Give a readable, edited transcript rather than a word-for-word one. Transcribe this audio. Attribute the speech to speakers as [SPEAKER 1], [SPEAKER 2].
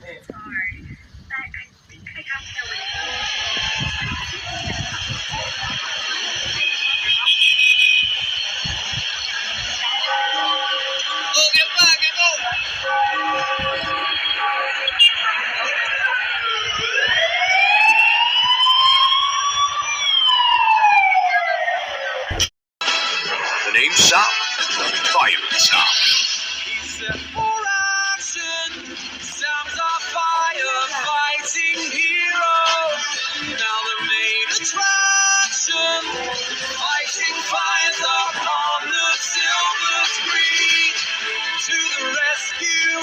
[SPEAKER 1] It's hard. But I think I have to know what
[SPEAKER 2] The name Sam, Fireman Sam.
[SPEAKER 3] He said for action, Sam's our firefighting hero. Now the main attraction, fighting fires up on the silver screen. To the rescue,